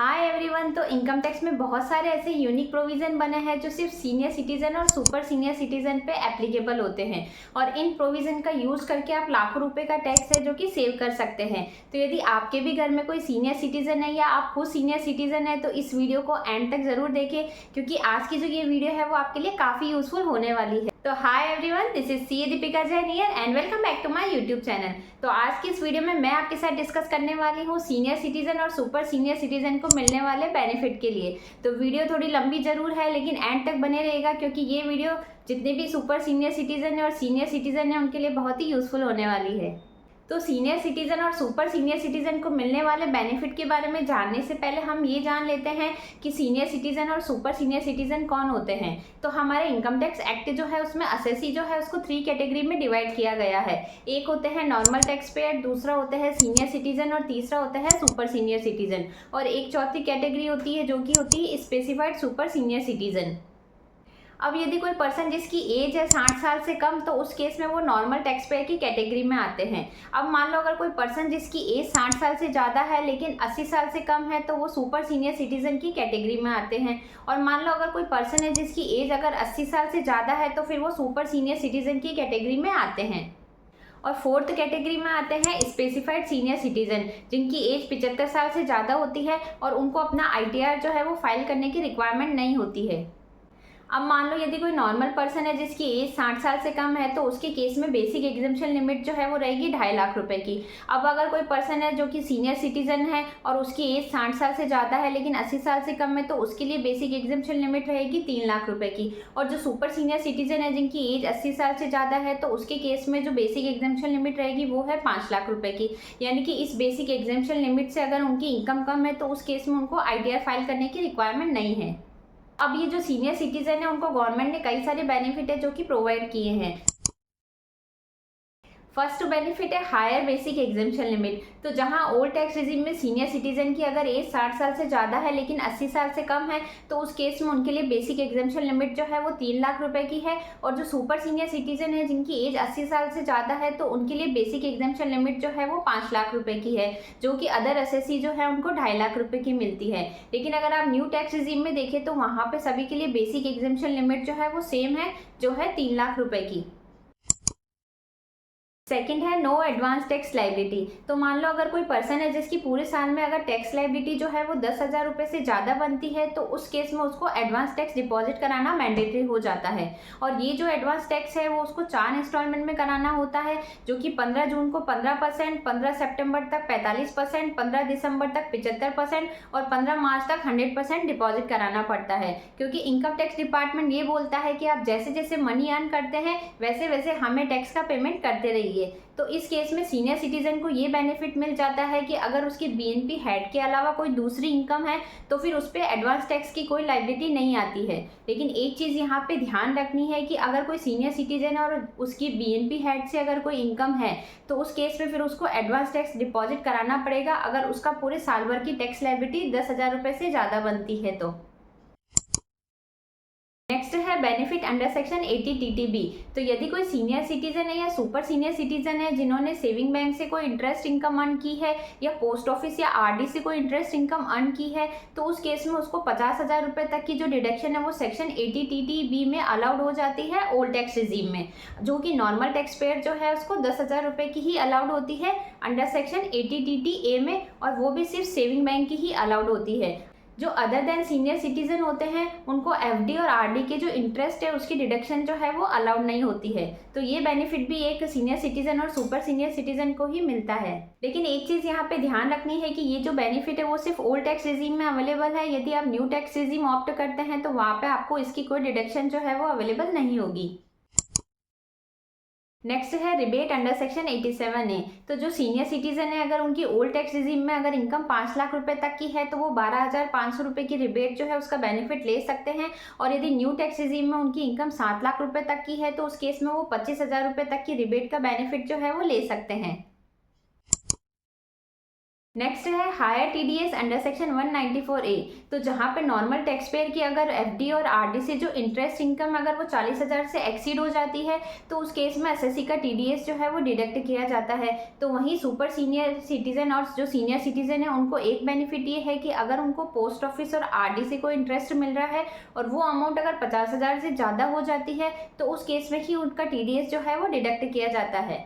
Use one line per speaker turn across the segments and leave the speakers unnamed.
Hi everyone. तो income tax में बहुत सारे ऐसे यूनिक प्रोविज़न बने हैं जो सिर्फ सीनियर सिटीजन और सुपर सीनियर सिटीजन पे एप्लीकेबल होते हैं और इन प्रोविज़न का यूज़ करके आप लाखों रुपए का टैक्स है जो कि सेव कर सकते हैं। तो यदि आपके भी घर में कोई सीनियर सिटीजन है या आप खुद सीनियर सिटीजन है तो इस वीडियो को एंड तक ज़रूर देखें, क्योंकि आज की जो ये वीडियो है वो आपके लिए काफ़ी यूज़फुल होने वाली है। तो hi everyone, this is C Deepika Jain here and welcome back to my YouTube channel. तो आज की इस वीडियो में मैं आपके साथ डिस्कस करने वाली हूँ सीनियर सिटीजन और सुपर सीनियर सिटीजन को मिलने वाले बेनिफिट के लिए। तो वीडियो थोड़ी लंबी जरूर है लेकिन एंड तक बने रहेगा, क्योंकि ये वीडियो जितने भी सुपर सीनियर सिटीजन है और सीनियर सिटीजन है उनके लिए बहुत ही यूजफुल होने वाली है। तो सीनियर सिटीजन और सुपर सीनियर सिटीजन को मिलने वाले बेनिफिट के बारे में जानने से पहले हम ये जान लेते हैं कि सीनियर सिटीजन और सुपर सीनियर सिटीजन कौन होते हैं। तो हमारे इनकम टैक्स एक्ट जो है उसमें असेसी जो है उसको 3 कैटेगरी में डिवाइड किया गया है। एक होते हैं नॉर्मल टैक्स पेयर, दूसरा होता है सीनियर सिटीजन और तीसरा होता है सुपर सीनियर सिटीजन, और एक चौथी कैटेगरी होती है जो कि होती है स्पेसिफाइड सुपर सीनियर सिटीजन। अब यदि कोई पर्सन जिसकी एज है 60 साल से कम, तो उस केस में वो नॉर्मल टैक्स पेयर की कैटेगरी में आते हैं। अब मान लो अगर कोई पर्सन जिसकी एज 60 साल से ज़्यादा है लेकिन 80 साल से कम है तो वो सुपर सीनियर सिटीजन की कैटेगरी में आते हैं। और मान लो अगर कोई पर्सन है जिसकी एज अगर 80 साल से ज़्यादा है तो फिर वो सुपर सीनियर सिटीजन की कैटेगरी में आते हैं। और फोर्थ कैटेगरी में आते हैं स्पेसिफाइड सीनियर सिटीजन, जिनकी एज 75 साल से ज़्यादा होती है और उनको अपना ITR जो है वो फाइल करने की रिक्वायरमेंट नहीं होती है। अब मान लो यदि कोई नॉर्मल पर्सन है जिसकी एज 60 साल से कम है तो उसके केस में बेसिक एग्जेम्पशन लिमिट जो है वो रहेगी 2.5 लाख रुपए की। अब अगर कोई पर्सन है जो कि सीनियर सिटीजन है और उसकी एज 60 साल से ज़्यादा है लेकिन 80 साल से कम है तो उसके लिए बेसिक एग्जेम्पशन लिमिट रहेगी 3 लाख रुपए की। और जो सुपर सीनियर सिटीजन है जिनकी एज 80 साल से ज़्यादा है तो उसके केस में जो बेसिक एग्जेम्पशन लिमिट रहेगी वो है 5 लाख रुपए की। यानी कि इस बेसिक एग्जेम्पशन लिमिट से अगर उनकी इनकम कम है तो उस केस में उनको ITR फाइल करने की रिक्वायरमेंट नहीं है। अब ये जो सीनियर सिटीजन है उनको गवर्नमेंट ने कई सारे बेनिफिट है जो कि प्रोवाइड किए हैं। फर्स्ट बेनिफिट है हायर बेसिक एग्जेम्पशन लिमिट। तो जहां ओल्ड टैक्स रिजीम में सीनियर सिटीजन की अगर एज 60 साल से ज़्यादा है लेकिन 80 साल से कम है तो उस केस में उनके लिए बेसिक एग्जेम्पशन लिमिट जो है वो 3 लाख रुपए की है। और जो सुपर सीनियर सिटीजन है जिनकी एज 80 साल से ज़्यादा है तो उनके लिए बेसिक एग्जेम्पशन लिमिट जो है वो 5 लाख रुपए की है, जो कि अदर एसएससी जो है उनको 2.5 लाख रुपए की मिलती है। लेकिन अगर आप न्यू टैक्स रिजीम में देखें तो वहाँ पे सभी के लिए बेसिक एग्जेम्पशन लिमिट जो है वो सेम है, जो है 3 लाख रुपए की। सेकंड है नो एडवांस टैक्स लाइबिलिटी। तो मान लो अगर कोई पर्सन है जिसकी पूरे साल में अगर टैक्स लाइबिलिटी जो है वो 10,000 रुपये से ज़्यादा बनती है तो उस केस में उसको एडवांस टैक्स डिपॉजिट कराना मैंडेटरी हो जाता है। और ये जो एडवांस टैक्स है वो उसको 4 इंस्टॉलमेंट में कराना होता है, जो कि 15 जून को 15%, 15 सितंबर तक 45%, 15 दिसंबर तक 75% और 15 मार्च तक 100% डिपॉजिट कराना पड़ता है। क्योंकि इनकम टैक्स डिपार्टमेंट ये बोलता है कि आप जैसे जैसे मनी अर्न करते हैं वैसे वैसे हमें टैक्स का पेमेंट करते रहिए। तो इस केस में सीनियर सिटीजन को ये बेनिफिट मिल जाता है कि अगर उसकी BNP हेड के अलावा कोई दूसरी इनकम है तो फिर उस पर एडवांस टैक्स की कोई लाइबिलिटी नहीं आती है। लेकिन एक चीज़ यहाँ पे ध्यान रखनी है कि अगर कोई सीनियर सिटीजन है और उसकी BNP हेड से अगर कोई इनकम है तो उस केस में फिर उसको एडवांस टैक्स डिपॉजिट कराना पड़ेगा अगर उसका पूरे साल भर की टैक्स लाइबिलिटी 10,000 रुपये से ज़्यादा बनती है तो। नेक्स्ट है बेनिफिट अंडर सेक्शन 80 TTB। तो यदि कोई सीनियर सिटीजन है या सुपर सीनियर सिटीजन है जिन्होंने सेविंग बैंक से कोई इंटरेस्ट इनकम अर्न की है या पोस्ट ऑफिस या RD से कोई इंटरेस्ट इनकम अर्न की है तो उस केस में उसको 50,000 रुपये तक की जो डिडक्शन है वो सेक्शन 80 TTB में अलाउड हो जाती है ओल्ड टैक्स रिजीम में, जो कि नॉर्मल टैक्स पेयर जो है उसको 10,000 रुपये की ही अलाउड होती है अंडर सेक्शन 80 TTA में, और वो भी सिर्फ सेविंग बैंक की ही अलाउड होती है। जो अदर देन सीनियर सिटीजन होते हैं उनको FD और RD के जो इंटरेस्ट है उसकी डिडक्शन जो है वो अलाउड नहीं होती है। तो ये बेनिफिट भी एक सीनियर सिटीजन और सुपर सीनियर सिटीजन को ही मिलता है। लेकिन एक चीज़ यहाँ पे ध्यान रखनी है कि ये जो बेनिफिट है वो सिर्फ ओल्ड टैक्स रिजीम में अवेलेबल है। यदि आप न्यू टैक्स रिजीम ऑप्ट करते हैं तो वहाँ पे आपको इसकी कोई डिडक्शन जो है वो अवेलेबल नहीं होगी। नेक्स्ट है रिबेट अंडर सेक्शन 87A। तो जो सीनियर सिटीजन है अगर उनकी ओल्ड टैक्स रिजीम में अगर इनकम 5 लाख रुपए तक की है तो वो 12,500 रुपये की रिबेट जो है उसका बेनिफिट ले सकते हैं। और यदि न्यू टैक्स रिजीम में उनकी इनकम 7 लाख रुपए तक की है तो उस केस में वो 25,000 रुपये तक की रिबेट का बेनिफिट जो है वो ले सकते हैं। नेक्स्ट है higher TDS under section 194A। तो जहाँ पे नॉर्मल टैक्स पेयर की अगर एफडी और आरडी से जो इंटरेस्ट इनकम अगर वो 40,000 से एक्सीड हो जाती है तो उस केस में एसएससी का टीडीएस जो है वो डिडक्ट किया जाता है। तो वहीं सुपर सीनियर सिटीजन और जो सीनियर सिटीजन है उनको एक बेनिफिट ये है कि अगर उनको पोस्ट ऑफिस और आरडी से कोई इंटरेस्ट मिल रहा है और वो अमाउंट अगर 50,000 से ज़्यादा हो जाती है तो उस केस में ही उनका टीडीएस जो है वो डिडक्ट किया जाता है।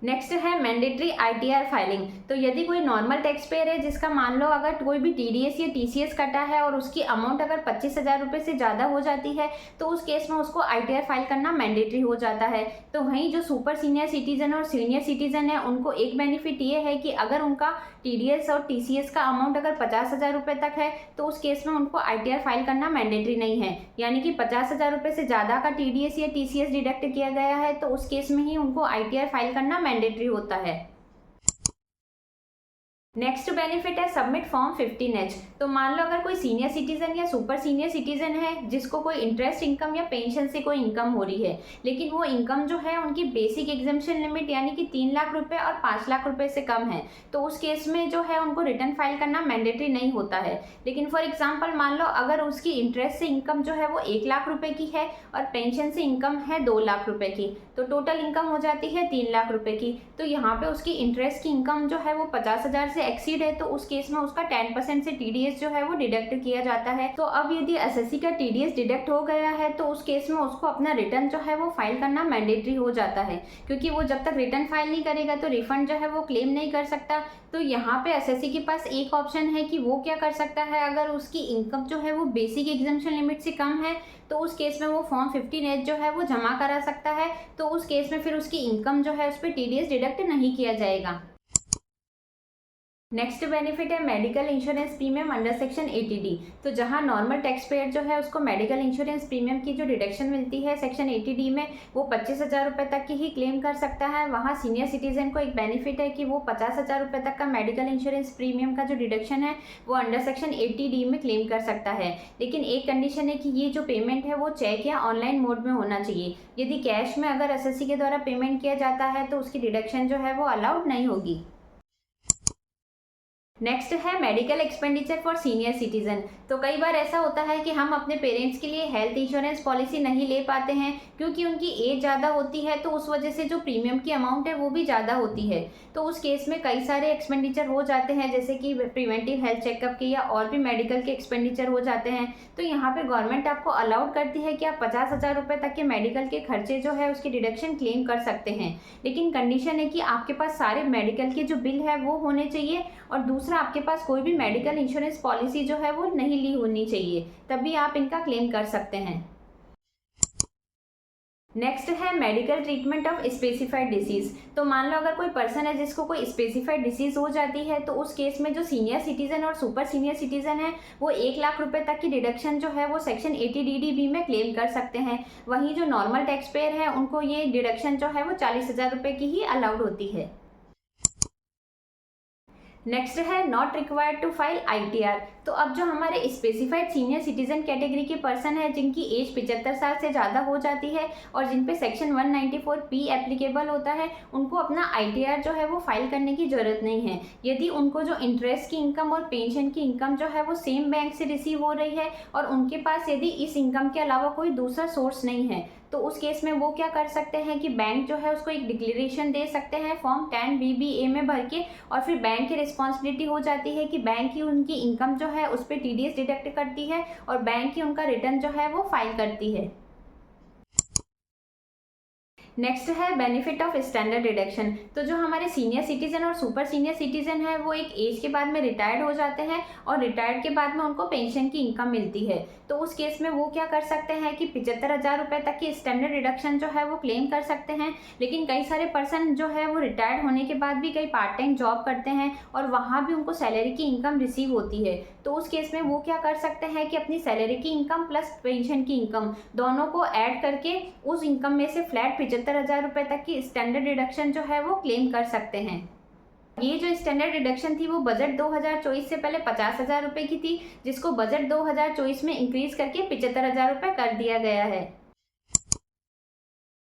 नेक्स्ट है मैंडेटरी आईटीआर फाइलिंग। तो यदि कोई नॉर्मल टैक्स पेयर है जिसका मान लो अगर कोई भी टीडीएस या टीसीएस कटा है और उसकी अमाउंट अगर 25,000 रुपये से ज़्यादा हो जाती है तो उस केस में उसको आईटीआर फाइल करना मैंडेटरी हो जाता है। तो वहीं जो सुपर सीनियर सिटीजन और सीनियर सिटीजन है उनको एक बेनिफिट ये है कि अगर उनका टीडीएस और टीसीएस का अमाउंट अगर 50,000 रुपये तक है तो उस केस में उनको आईटीआर फाइल करना मैंडेटरी नहीं है। यानी कि 50,000 रुपये से ज़्यादा का टीडीएस या टीसीएस डिडक्ट किया गया है तो उस केस में ही उनको आईटीआर फाइल करना मैंडेटरी होता है। नेक्स्ट बेनिफिट है सबमिट फॉर्म 15H। तो मान लो अगर कोई सीनियर सिटीजन या सुपर सीनियर सिटीजन है जिसको कोई इंटरेस्ट इनकम या पेंशन से कोई इनकम हो रही है लेकिन वो इनकम जो है उनकी बेसिक एग्जेम्पशन लिमिट यानी कि 3 लाख रुपए और 5 लाख रुपए से कम है तो उस केस में जो है उनको रिटर्न फाइल करना मैंडेटरी नहीं होता है। लेकिन फॉर एग्जाम्पल मान लो अगर उसकी इंटरेस्ट से इनकम जो है वो 1 लाख रुपए की है और पेंशन से इनकम है 2 लाख रुपए की तो टोटल इनकम हो जाती है 3 लाख रुपए की। तो यहाँ पे उसकी इंटरेस्ट की इनकम जो है वो 50,000 से एक्सीड है तो उस केस में उसका 10% से टीडीएस जो है वो डिडक्ट किया जाता है। तो अब यदि एसएससी का टीडीएस डिडक्ट हो गया है तो उस केस में उसको अपना रिटर्न जो है वो फाइल करना मैंडेटरी हो जाता है क्योंकि वो जब तक रिटर्न फाइल नहीं करेगा तो रिफंड जो है वो क्लेम नहीं कर सकता। तो यहाँ पे एसएससी के पास एक ऑप्शन है कि वो क्या कर सकता है, अगर उसकी इनकम जो है वो बेसिक एग्जेम्पशन लिमिट से कम है तो उस केस में वो फॉर्म 15H जो है वो जमा करा सकता है। तो उस केस में फिर उसकी इनकम जो है उस पर टीडीएस डिडक्ट नहीं किया जाएगा। नेक्स्ट बेनिफिट है medical insurance premium under section 80D। तो जहां नॉर्मल टैक्स पेयर जो है उसको मेडिकल इंश्योरेंस प्रीमियम की जो डिडक्शन मिलती है सेक्शन 80D में वो 25,000 रुपये तक की ही क्लेम कर सकता है, वहां सीनियर सिटीजन को एक बेनिफिट है कि वो 50,000 रुपये तक का मेडिकल इंश्योरेंस प्रीमियम का जो डिडक्शन है वो अंडर सेक्शन 80D में क्लेम कर सकता है। लेकिन एक कंडीशन है कि ये जो पेमेंट है वो चेक या ऑनलाइन मोड में होना चाहिए। यदि कैश में अगर एसएससी के द्वारा पेमेंट किया जाता है तो उसकी डिडक्शन जो है वो अलाउड नहीं होगी। नेक्स्ट है medical expenditure for senior citizen. तो कई बार ऐसा होता है कि हम अपने पेरेंट्स के लिए हेल्थ इंश्योरेंस पॉलिसी नहीं ले पाते हैं क्योंकि उनकी एज ज़्यादा होती है तो उस वजह से जो प्रीमियम की अमाउंट है वो भी ज़्यादा होती है। तो उस केस में कई सारे एक्सपेंडिचर हो जाते हैं जैसे कि प्रिवेंटिव हेल्थ चेकअप के या और भी मेडिकल के एक्सपेंडिचर हो जाते हैं। तो यहाँ पे गवर्नमेंट आपको अलाउड करती है कि आप 50,000 रुपये तक के मेडिकल के खर्चे जो है उसकी डिडक्शन क्लेम कर सकते हैं। लेकिन कंडीशन है कि आपके पास सारे मेडिकल के जो बिल है वो होने चाहिए और दूसरा आपके पास कोई भी मेडिकल इंश्योरेंस पॉलिसी जो है वो नहीं ली होनी चाहिए, तभी आप इनका क्लेम कर सकते हैं। नेक्स्ट है medical treatment of specified disease. तो मान लो अगर कोई पर्सन है जिसको कोई स्पेसिफाइड डिसीज हो जाती है तो उस केस में जो सीनियर सिटीजन और सुपर सीनियर सिटीजन है वो 1 लाख रुपए तक की डिडक्शन जो है वो सेक्शन 80DDB में क्लेम कर सकते हैं। वहीं जो नॉर्मल टैक्स पेयर है उनको ये डिडक्शन जो है वो 40,000 रुपये की ही अलाउड होती है। नेक्स्ट है not required to file ITR. तो अब जो हमारे स्पेसिफाइड सीनियर सिटीजन कैटेगरी के पर्सन है जिनकी एज 75 साल से ज़्यादा हो जाती है और जिन पे सेक्शन 194P एप्लीकेबल होता है उनको अपना आईटीआर जो है वो फाइल करने की ज़रूरत नहीं है। यदि उनको जो इंटरेस्ट की इनकम और पेंशन की इनकम जो है वो सेम बैंक से रिसीव हो रही है और उनके पास यदि इस इनकम के अलावा कोई दूसरा सोर्स नहीं है तो उस केस में वो क्या कर सकते हैं कि बैंक जो है उसको एक डिक्लेरेशन दे सकते हैं फॉर्म 10BBA में भर के और फिर बैंक की रिस्पॉन्सिबिलिटी हो जाती है कि बैंक ही उनकी इनकम जो है उस पर टीडीएस डिडक्ट करती है और बैंक ही उनका रिटर्न जो है वो फाइल करती है। नेक्स्ट है बेनिफिट ऑफ स्टैंडर्ड डिडक्शन। तो जो हमारे सीनियर सिटीजन और सुपर सीनियर सिटीजन है वो एक एज के बाद में रिटायर्ड हो जाते हैं और रिटायर्ड के बाद में उनको पेंशन की इनकम मिलती है। तो उस केस में वो क्या कर सकते हैं कि 75,000 रुपये तक की स्टैंडर्ड डिडक्शन जो है वो क्लेम कर सकते हैं। लेकिन कई सारे पर्सन जो है वो रिटायर्ड होने के बाद भी कई पार्ट टाइम जॉब करते हैं और वहाँ भी उनको सैलरी की इनकम रिसीव होती है। तो उस केस में वो क्या कर सकते हैं कि अपनी सैलरी की इनकम प्लस पेंशन की इनकम दोनों को ऐड करके उस इनकम में से फ्लैट 75,000 रुपये तक की स्टैंडर्ड डिडक्शन जो है वो क्लेम कर सकते हैं। ये जो स्टैंडर्ड डिडक्शन थी वो बजट 2024 से पहले 50,000 रुपये की थी जिसको बजट 2024 में इंक्रीज करके 75,000 रुपये कर दिया गया है।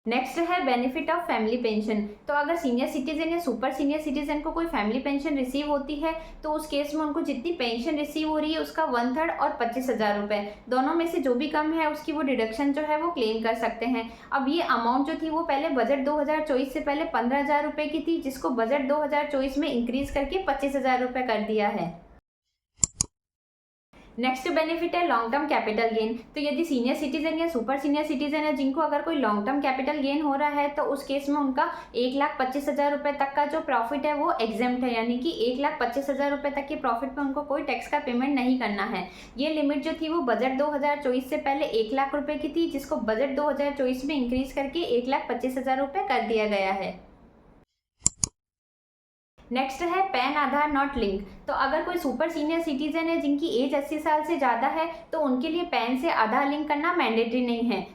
नेक्स्ट है बेनिफिट ऑफ फैमिली पेंशन। तो अगर सीनियर सिटीजन या सुपर सीनियर सिटीजन को कोई फैमिली पेंशन रिसीव होती है तो उस केस में उनको जितनी पेंशन रिसीव हो रही है उसका 1/3 और 25,000 रुपये दोनों में से जो भी कम है उसकी वो डिडक्शन जो है वो क्लेम कर सकते हैं। अब ये अमाउंट जो थी वो पहले बजट 2024 से पहले 15,000 रुपये की थी, जिसको बजट 2024 में इंक्रीज करके 25,000 रुपये कर दिया है। नेक्स्ट बेनिफिट है लॉन्ग टर्म कैपिटल गेन। तो यदि सीनियर सिटीजन या सुपर सीनियर सिटीजन है जिनको अगर कोई लॉन्ग टर्म कैपिटल गेन हो रहा है तो उस केस में उनका 1,25,000 रुपये तक का जो प्रॉफिट है वो एग्जेम्प्ट है, यानी कि 1,25,000 रुपये तक के प्रॉफिट में उनको कोई टैक्स का पेमेंट नहीं करना है। ये लिमिट जो थी वो बजट 2024 से पहले 1,00,000 रुपये की थी, जिसको बजट 2024 में इंक्रीज करके 1,25,000 रुपये कर दिया गया है। नेक्स्ट है पैन आधार नॉट लिंक। तो अगर कोई सुपर सीनियर सिटीजन है जिनकी एज 80 साल से ज़्यादा है तो उनके लिए पैन से आधार लिंक करना मैंडेटरी नहीं है।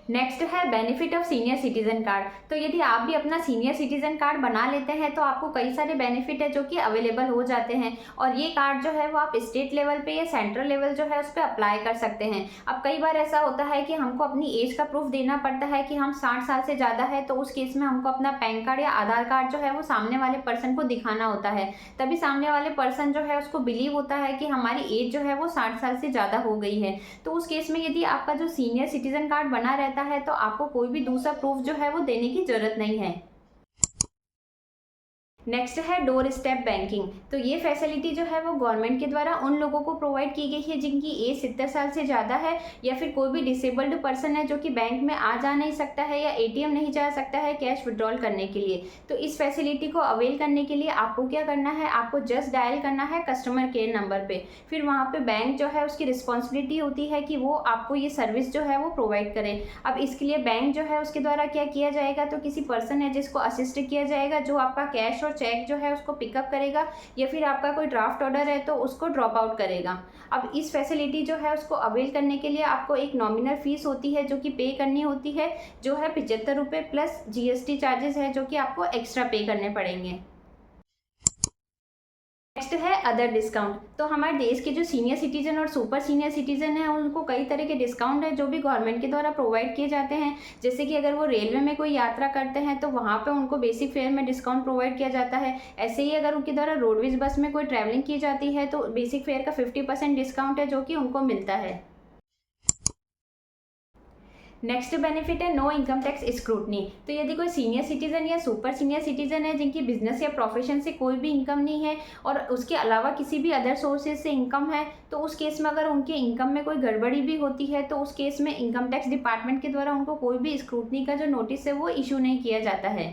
नेक्स्ट है benefit of senior citizen card. तो यदि आप भी अपना सीनियर सिटीजन कार्ड बना लेते हैं तो आपको कई सारे बेनिफिट है जो कि अवेलेबल हो जाते हैं, और ये कार्ड जो है वो आप स्टेट लेवल पे या सेंट्रल लेवल जो है उस पर अप्लाई कर सकते हैं। अब कई बार ऐसा होता है कि हमको अपनी एज का प्रूफ देना पड़ता है कि हम 60 साल से ज़्यादा है, तो उस केस में हमको अपना पैन कार्ड या आधार कार्ड जो है वो सामने वाले पर्सन को दिखाना होता है, तभी सामने वाले पर्सन जो है उसको बिलीव होता है कि हमारी एज जो है वो 60 साल से ज़्यादा हो गई है। तो उस केस में यदि आपका जो सीनियर सिटीजन कार्ड बना रहता है तो आपको कोई भी दूसरा प्रूफ जो है वो देने की जरूरत नहीं है। नेक्स्ट है डोर स्टेप बैंकिंग। तो ये फैसिलिटी जो है वो गवर्नमेंट के द्वारा उन लोगों को प्रोवाइड की गई है जिनकी एज 70 साल से ज़्यादा है, या फिर कोई भी डिसेबल्ड पर्सन है जो कि बैंक में आ जा नहीं सकता है या एटीएम नहीं जा सकता है कैश विड्रॉल करने के लिए। तो इस फैसिलिटी को अवेल करने के लिए आपको क्या करना है, आपको जस्ट डायल करना है कस्टमर केयर नंबर पे। फिर वहाँ पे बैंक जो है उसकी रिस्पॉन्सिबिलिटी होती है कि वो आपको ये सर्विस जो है वो प्रोवाइड करे। अब इसके लिए बैंक जो है उसके द्वारा क्या किया जाएगा, तो किसी पर्सन है जिसको असिस्ट किया जाएगा जो आपका कैश और चेक जो है उसको पिकअप करेगा, या फिर आपका कोई ड्राफ्ट ऑर्डर है तो उसको ड्रॉप आउट करेगा। अब इस फैसिलिटी जो है उसको अवेल करने के लिए आपको एक नॉमिनल फीस होती है जो कि पे करनी होती है, जो है 75 रुपये प्लस जीएसटी चार्जेस है जो कि आपको एक्स्ट्रा पे करने पड़ेंगे। नेक्स्ट है अदर डिस्काउंट। तो हमारे देश के जो सीनियर सिटीजन और सुपर सीनियर सिटीजन हैं उनको कई तरह के डिस्काउंट है जो भी गवर्नमेंट के द्वारा प्रोवाइड किए जाते हैं। जैसे कि अगर वो रेलवे में कोई यात्रा करते हैं तो वहाँ पे उनको बेसिक फेयर में डिस्काउंट प्रोवाइड किया जाता है। ऐसे ही अगर उनके द्वारा रोडवेज बस में कोई ट्रैवलिंग की जाती है तो बेसिक फेयर का 50% डिस्काउंट है जो कि उनको मिलता है। नेक्स्ट बेनिफिट है नो इनकम टैक्स स्क्रूटनी। तो यदि कोई सीनियर सिटीजन या सुपर सीनियर सिटीजन है जिनकी बिजनेस या प्रोफेशन से कोई भी इनकम नहीं है और उसके अलावा किसी भी अदर सोर्सेज से इनकम है, तो उस केस में अगर उनके इनकम में कोई गड़बड़ी भी होती है तो उस केस में इनकम टैक्स डिपार्टमेंट के द्वारा उनको कोई भी स्क्रूटनी का जो नोटिस है वो इशू नहीं किया जाता है।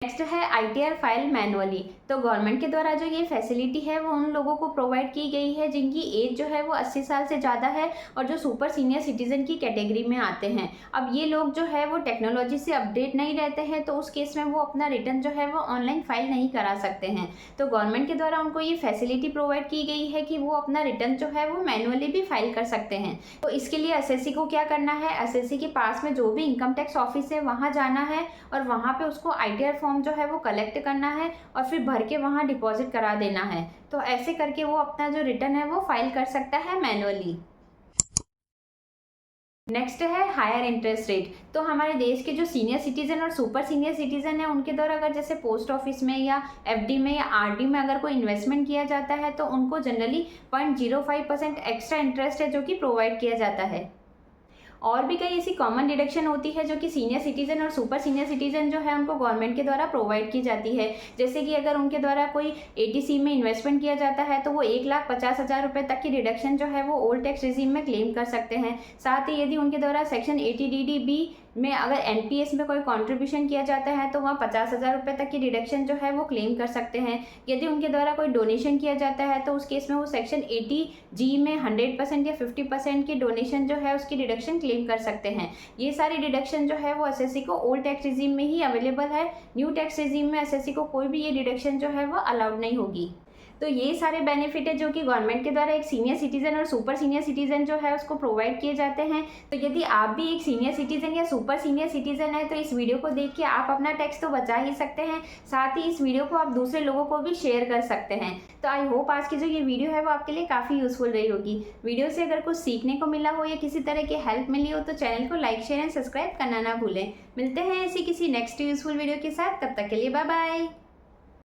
नेक्स्ट है आईटीआर फाइल मैनुअली। तो गवर्नमेंट के द्वारा जो ये फैसिलिटी है वो उन लोगों को प्रोवाइड की गई है जिनकी एज जो है वो 80 साल से ज़्यादा है और जो सुपर सीनियर सिटीजन की कैटेगरी में आते हैं। अब ये लोग जो है वो टेक्नोलॉजी से अपडेट नहीं रहते हैं, तो उस केस में वो अपना रिटर्न जो है वो ऑनलाइन फाइल नहीं करा सकते हैं। तो गवर्नमेंट के द्वारा उनको ये फैसिलिटी प्रोवाइड की गई है कि वो अपना रिटर्न जो है वो मैनुअली भी फाइल कर सकते हैं। तो इसके लिए एसएससी को क्या करना है, एसएससी के पास में जो भी इनकम टैक्स ऑफिस है वहाँ जाना है और वहाँ पे उसको आईटीआर फॉर्म जो है वो कलेक्ट करना है और फिर भर के वहाँ डिपॉजिट करा देना है। तो ऐसे करके वो अपना जो रिटर्न है वो फाइल कर सकता है मैनुअली। नेक्स्ट है हायर इंटरेस्ट रेट। तो हमारे देश के जो सीनियर सिटीजन और सुपर सीनियर सिटीजन है उनके द्वारा अगर जैसे पोस्ट ऑफिस में या एफडी में या आरडी में अगर कोई इन्वेस्टमेंट किया जाता है तो उनको जनरली 0.05% एक्स्ट्रा इंटरेस्ट है जो कि प्रोवाइड किया जाता है। और भी कई ऐसी कॉमन डिडक्शन होती है जो कि सीनियर सिटीजन और सुपर सीनियर सिटीजन जो है उनको गवर्नमेंट के द्वारा प्रोवाइड की जाती है। जैसे कि अगर उनके द्वारा कोई एटीसी में इन्वेस्टमेंट किया जाता है तो वो 1,50,000 रुपये तक की डिडक्शन जो है वो ओल्ड टैक्स रिजीम में क्लेम कर सकते हैं। साथ ही यदि उनके द्वारा सेक्शन 80DDB में अगर एनपीएस में कोई कंट्रीब्यूशन किया जाता है तो वहाँ 50,000 रुपये तक की डिडक्शन जो है वो क्लेम कर सकते हैं। यदि उनके द्वारा कोई डोनेशन किया जाता है तो उस केस में वो सेक्शन 80G में 100% या 50% की डोनेशन जो है उसकी डिडक्शन क्लेम कर सकते हैं। ये सारी डिडक्शन जो है वो एसएससी को ओल्ड टैक्स रिजीम में ही अवेलेबल है। न्यू टैक्स रिजीम में एसएससी को कोई भी ये डिडक्शन जो है वो अलाउड नहीं होगी। तो ये सारे बेनिफिट है जो कि गवर्नमेंट के द्वारा एक सीनियर सिटीजन और सुपर सीनियर सिटीजन जो है उसको प्रोवाइड किए जाते हैं। तो यदि आप भी एक सीनियर सिटीजन या सुपर सीनियर सिटीजन है तो इस वीडियो को देख के आप अपना टैक्स तो बचा ही सकते हैं, साथ ही इस वीडियो को आप दूसरे लोगों को भी शेयर कर सकते हैं। तो आई होप आज की जो ये वीडियो है वो आपके लिए काफ़ी यूजफुल रही होगी। वीडियो से अगर कुछ सीखने को मिला हो या किसी तरह की हेल्प मिली हो तो चैनल को लाइक शेयर एंड सब्सक्राइब करना ना भूलें। मिलते हैं ऐसी किसी नेक्स्ट यूजफुल वीडियो के साथ, तब तक के लिए बाय बाय।